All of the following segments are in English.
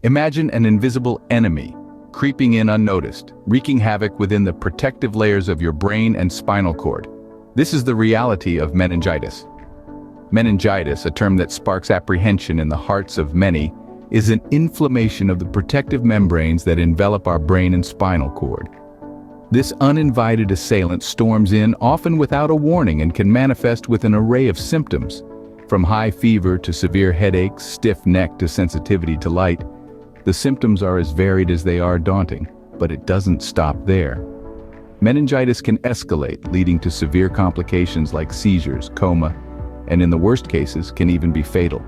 Imagine an invisible enemy creeping in unnoticed, wreaking havoc within the protective layers of your brain and spinal cord. This is the reality of meningitis. Meningitis, a term that sparks apprehension in the hearts of many, is an inflammation of the protective membranes that envelop our brain and spinal cord. This uninvited assailant storms in often without a warning and can manifest with an array of symptoms, from high fever to severe headaches, stiff neck to sensitivity to light. The symptoms are as varied as they are daunting, but it doesn't stop there. Meningitis can escalate, leading to severe complications like seizures, coma, and in the worst cases can even be fatal.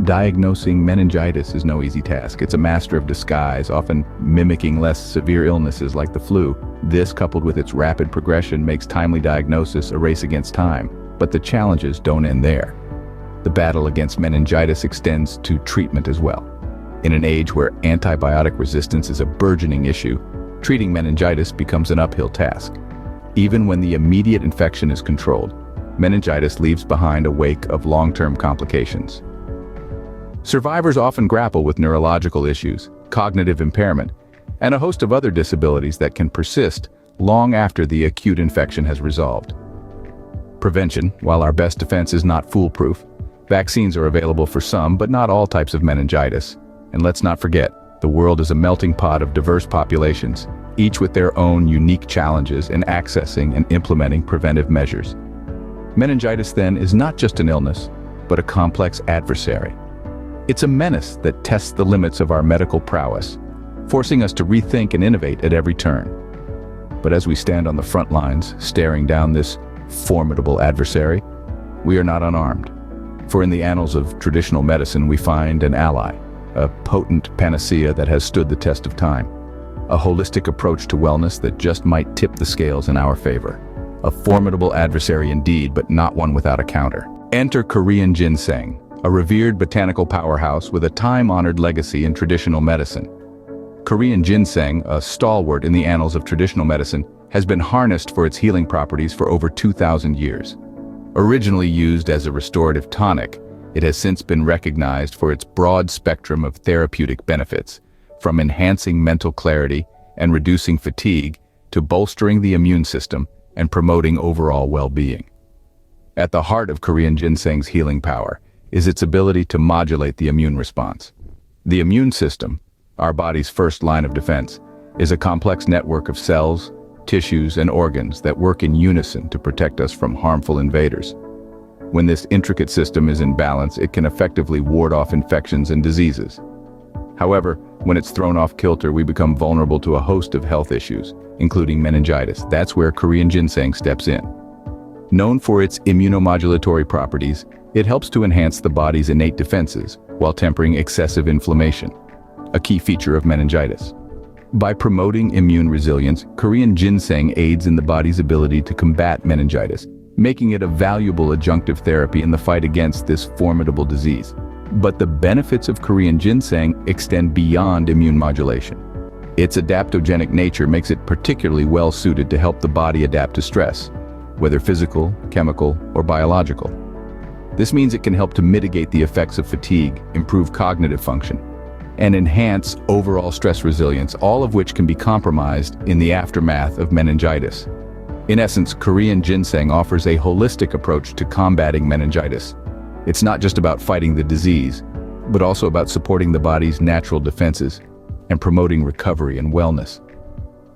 Diagnosing meningitis is no easy task. It's a master of disguise, often mimicking less severe illnesses like the flu. This, coupled with its rapid progression, makes timely diagnosis a race against time. But the challenges don't end there. The battle against meningitis extends to treatment as well. In an age where antibiotic resistance is a burgeoning issue, treating meningitis becomes an uphill task. Even when the immediate infection is controlled, meningitis leaves behind a wake of long-term complications. Survivors often grapple with neurological issues, cognitive impairment, and a host of other disabilities that can persist long after the acute infection has resolved. Prevention, while our best defense is not foolproof, vaccines are available for some but not all types of meningitis. And let's not forget, the world is a melting pot of diverse populations, each with their own unique challenges in accessing and implementing preventive measures. Meningitis, then, is not just an illness, but a complex adversary. It's a menace that tests the limits of our medical prowess, forcing us to rethink and innovate at every turn. But as we stand on the front lines, staring down this formidable adversary, we are not unarmed. For in the annals of traditional medicine, we find an ally, a potent panacea that has stood the test of time, a holistic approach to wellness that just might tip the scales in our favor. A formidable adversary indeed, but not one without a counter. Enter Korean ginseng, a revered botanical powerhouse with a time-honored legacy in traditional medicine. Korean ginseng, a stalwart in the annals of traditional medicine, has been harnessed for its healing properties for over 2,000 years. Originally used as a restorative tonic, it has since been recognized for its broad spectrum of therapeutic benefits, from enhancing mental clarity and reducing fatigue to bolstering the immune system and promoting overall well-being. At the heart of Korean ginseng's healing power is its ability to modulate the immune response. The immune system, our body's first line of defense, is a complex network of cells, tissues, and organs that work in unison to protect us from harmful invaders. When this intricate system is in balance, it can effectively ward off infections and diseases. However, when it's thrown off kilter, we become vulnerable to a host of health issues, including meningitis. That's where Korean ginseng steps in. Known for its immunomodulatory properties, it helps to enhance the body's innate defenses while tempering excessive inflammation, a key feature of meningitis. By promoting immune resilience, Korean ginseng aids in the body's ability to combat meningitis, making it a valuable adjunctive therapy in the fight against this formidable disease. But the benefits of Korean ginseng extend beyond immune modulation. Its adaptogenic nature makes it particularly well suited to help the body adapt to stress, whether physical, chemical, or biological. This means it can help to mitigate the effects of fatigue, improve cognitive function, and enhance overall stress resilience, all of which can be compromised in the aftermath of meningitis. In essence, Korean ginseng offers a holistic approach to combating meningitis. It's not just about fighting the disease, but also about supporting the body's natural defenses and promoting recovery and wellness.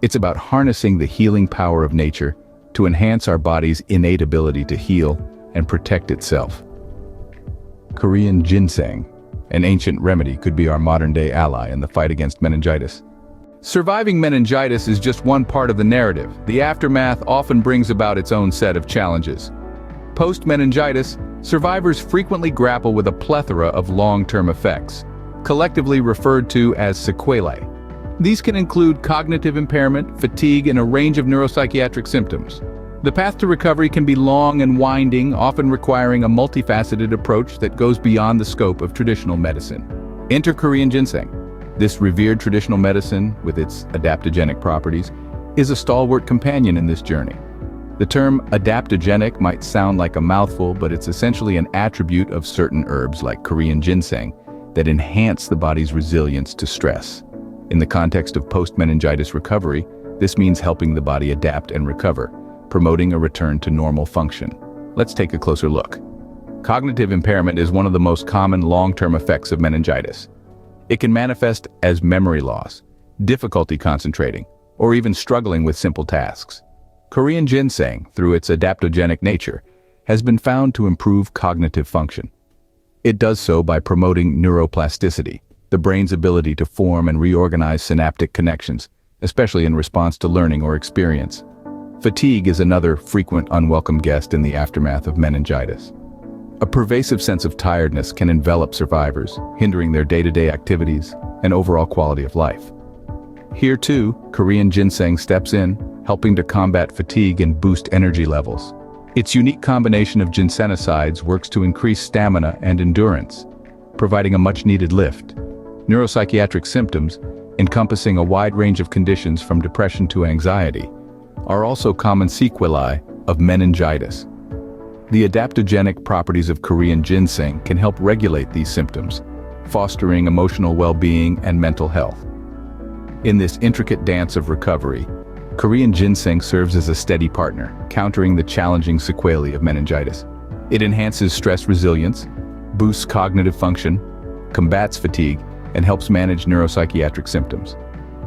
It's about harnessing the healing power of nature to enhance our body's innate ability to heal and protect itself. Korean ginseng, an ancient remedy, could be our modern-day ally in the fight against meningitis. Surviving meningitis is just one part of the narrative. The aftermath often brings about its own set of challenges. Post-meningitis, survivors frequently grapple with a plethora of long-term effects, collectively referred to as sequelae. These can include cognitive impairment, fatigue, and a range of neuropsychiatric symptoms. The path to recovery can be long and winding, often requiring a multifaceted approach that goes beyond the scope of traditional medicine. Enter Korean ginseng. This revered traditional medicine, with its adaptogenic properties, is a stalwart companion in this journey. The term adaptogenic might sound like a mouthful, but it's essentially an attribute of certain herbs like Korean ginseng that enhance the body's resilience to stress. In the context of post-meningitis recovery, this means helping the body adapt and recover, promoting a return to normal function. Let's take a closer look. Cognitive impairment is one of the most common long-term effects of meningitis. It can manifest as memory loss, difficulty concentrating, or even struggling with simple tasks. Korean ginseng, through its adaptogenic nature, has been found to improve cognitive function. It does so by promoting neuroplasticity, the brain's ability to form and reorganize synaptic connections, especially in response to learning or experience. Fatigue is another frequent unwelcome guest in the aftermath of meningitis. A pervasive sense of tiredness can envelop survivors, hindering their day-to-day activities and overall quality of life. Here too, Korean ginseng steps in, helping to combat fatigue and boost energy levels. Its unique combination of ginsenosides works to increase stamina and endurance, providing a much-needed lift. Neuropsychiatric symptoms, encompassing a wide range of conditions from depression to anxiety, are also common sequelae of meningitis. The adaptogenic properties of Korean ginseng can help regulate these symptoms, fostering emotional well-being and mental health. In this intricate dance of recovery, Korean ginseng serves as a steady partner, countering the challenging sequelae of meningitis. It enhances stress resilience, boosts cognitive function, combats fatigue, and helps manage neuropsychiatric symptoms.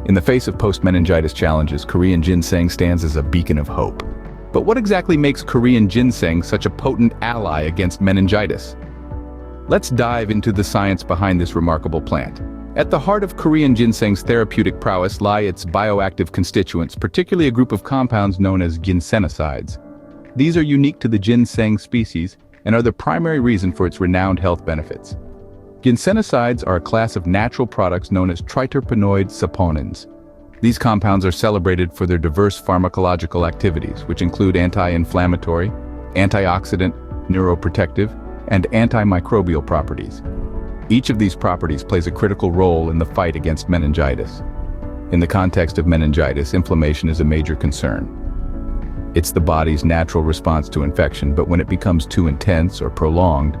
In the face of post-meningitis challenges, Korean ginseng stands as a beacon of hope. But what exactly makes Korean ginseng such a potent ally against meningitis? Let's dive into the science behind this remarkable plant. At the heart of Korean ginseng's therapeutic prowess lie its bioactive constituents, particularly a group of compounds known as ginsenosides. These are unique to the ginseng species and are the primary reason for its renowned health benefits. Ginsenosides are a class of natural products known as triterpenoid saponins. These compounds are celebrated for their diverse pharmacological activities, which include anti-inflammatory, antioxidant, neuroprotective, and antimicrobial properties. Each of these properties plays a critical role in the fight against meningitis. In the context of meningitis, inflammation is a major concern. It's the body's natural response to infection, but when it becomes too intense or prolonged,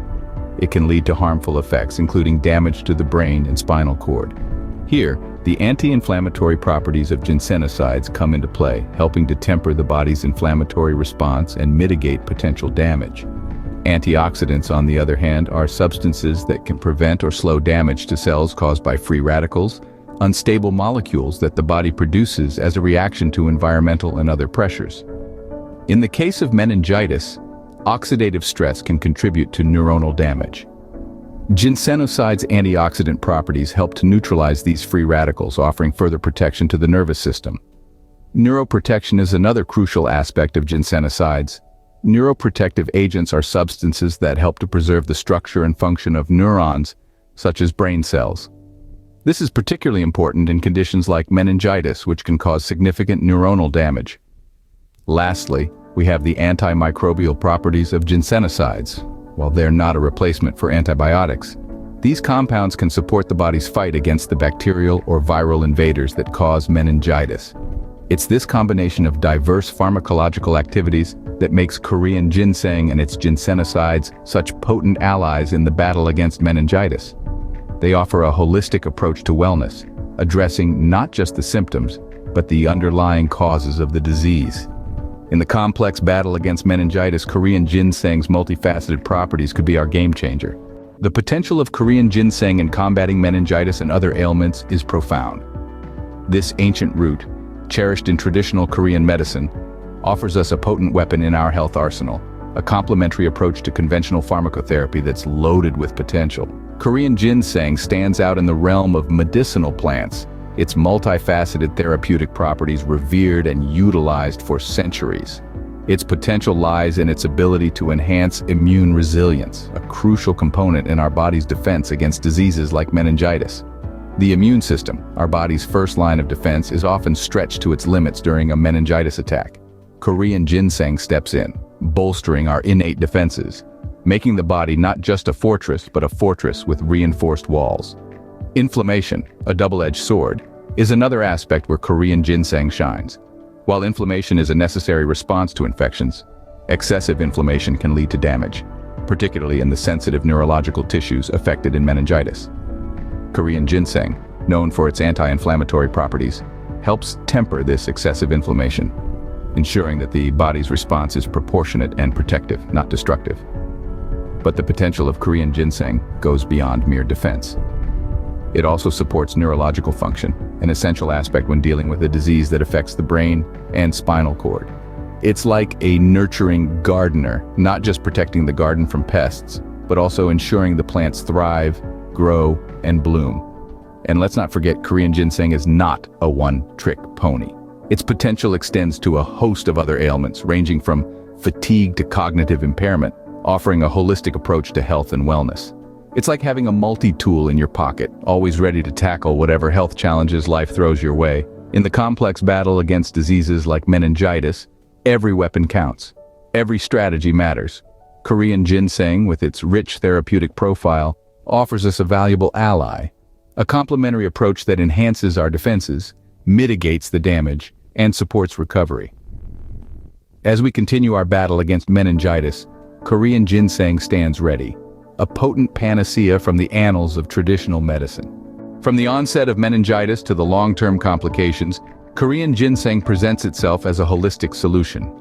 it can lead to harmful effects, including damage to the brain and spinal cord. Here, the anti-inflammatory properties of ginsenosides come into play, helping to temper the body's inflammatory response and mitigate potential damage. Antioxidants, on the other hand, are substances that can prevent or slow damage to cells caused by free radicals, unstable molecules that the body produces as a reaction to environmental and other pressures. In the case of meningitis, oxidative stress can contribute to neuronal damage. Ginsenoside's antioxidant properties help to neutralize these free radicals, offering further protection to the nervous system. Neuroprotection is another crucial aspect of ginsenosides. Neuroprotective agents are substances that help to preserve the structure and function of neurons, such as brain cells. This is particularly important in conditions like meningitis, which can cause significant neuronal damage. Lastly, we have the antimicrobial properties of ginsenosides. While they're not a replacement for antibiotics, these compounds can support the body's fight against the bacterial or viral invaders that cause meningitis. It's this combination of diverse pharmacological activities that makes Korean ginseng and its ginsenosides such potent allies in the battle against meningitis. They offer a holistic approach to wellness, addressing not just the symptoms, but the underlying causes of the disease. In the complex battle against meningitis, Korean ginseng's multifaceted properties could be our game changer. The potential of Korean ginseng in combating meningitis and other ailments is profound. This ancient root, cherished in traditional Korean medicine, offers us a potent weapon in our health arsenal, a complementary approach to conventional pharmacotherapy that's loaded with potential. Korean ginseng stands out in the realm of medicinal plants, its multifaceted therapeutic properties revered and utilized for centuries. Its potential lies in its ability to enhance immune resilience, a crucial component in our body's defense against diseases like meningitis. The immune system, our body's first line of defense, is often stretched to its limits during a meningitis attack. Korean ginseng steps in, bolstering our innate defenses, making the body not just a fortress, but a fortress with reinforced walls. Inflammation, a double-edged sword, is another aspect where Korean ginseng shines. While inflammation is a necessary response to infections, excessive inflammation can lead to damage, particularly in the sensitive neurological tissues affected in meningitis. Korean ginseng, known for its anti-inflammatory properties, helps temper this excessive inflammation, ensuring that the body's response is proportionate and protective, not destructive. But the potential of Korean ginseng goes beyond mere defense. It also supports neurological function, an essential aspect when dealing with a disease that affects the brain and spinal cord. It's like a nurturing gardener, not just protecting the garden from pests, but also ensuring the plants thrive, grow, and bloom. And let's not forget, Korean ginseng is not a one-trick pony. Its potential extends to a host of other ailments, ranging from fatigue to cognitive impairment, offering a holistic approach to health and wellness. It's like having a multi-tool in your pocket, always ready to tackle whatever health challenges life throws your way. In the complex battle against diseases like meningitis, every weapon counts. Every strategy matters. Korean ginseng, with its rich therapeutic profile, offers us a valuable ally, a complementary approach that enhances our defenses, mitigates the damage, and supports recovery. As we continue our battle against meningitis, Korean ginseng stands ready, a potent panacea from the annals of traditional medicine. From the onset of meningitis to the long-term complications, Korean ginseng presents itself as a holistic solution.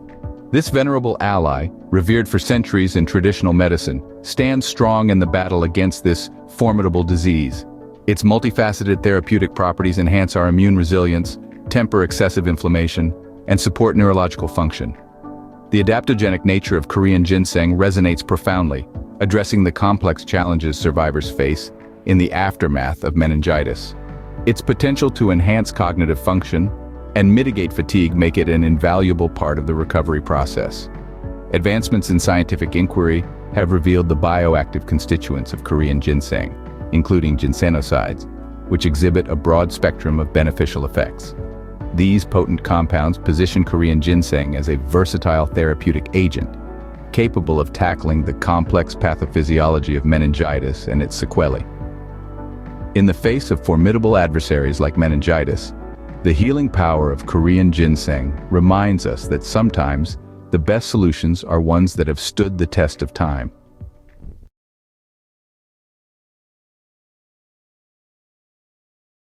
This venerable ally, revered for centuries in traditional medicine, stands strong in the battle against this formidable disease. Its multifaceted therapeutic properties enhance our immune resilience, temper excessive inflammation, and support neurological function. The adaptogenic nature of Korean ginseng resonates profoundly, addressing the complex challenges survivors face in the aftermath of meningitis. Its potential to enhance cognitive function and mitigate fatigue make it an invaluable part of the recovery process. Advancements in scientific inquiry have revealed the bioactive constituents of Korean ginseng, including ginsenosides, which exhibit a broad spectrum of beneficial effects. These potent compounds position Korean ginseng as a versatile therapeutic agent, capable of tackling the complex pathophysiology of meningitis and its sequelae. In the face of formidable adversaries like meningitis, the healing power of Korean ginseng reminds us that sometimes the best solutions are ones that have stood the test of time.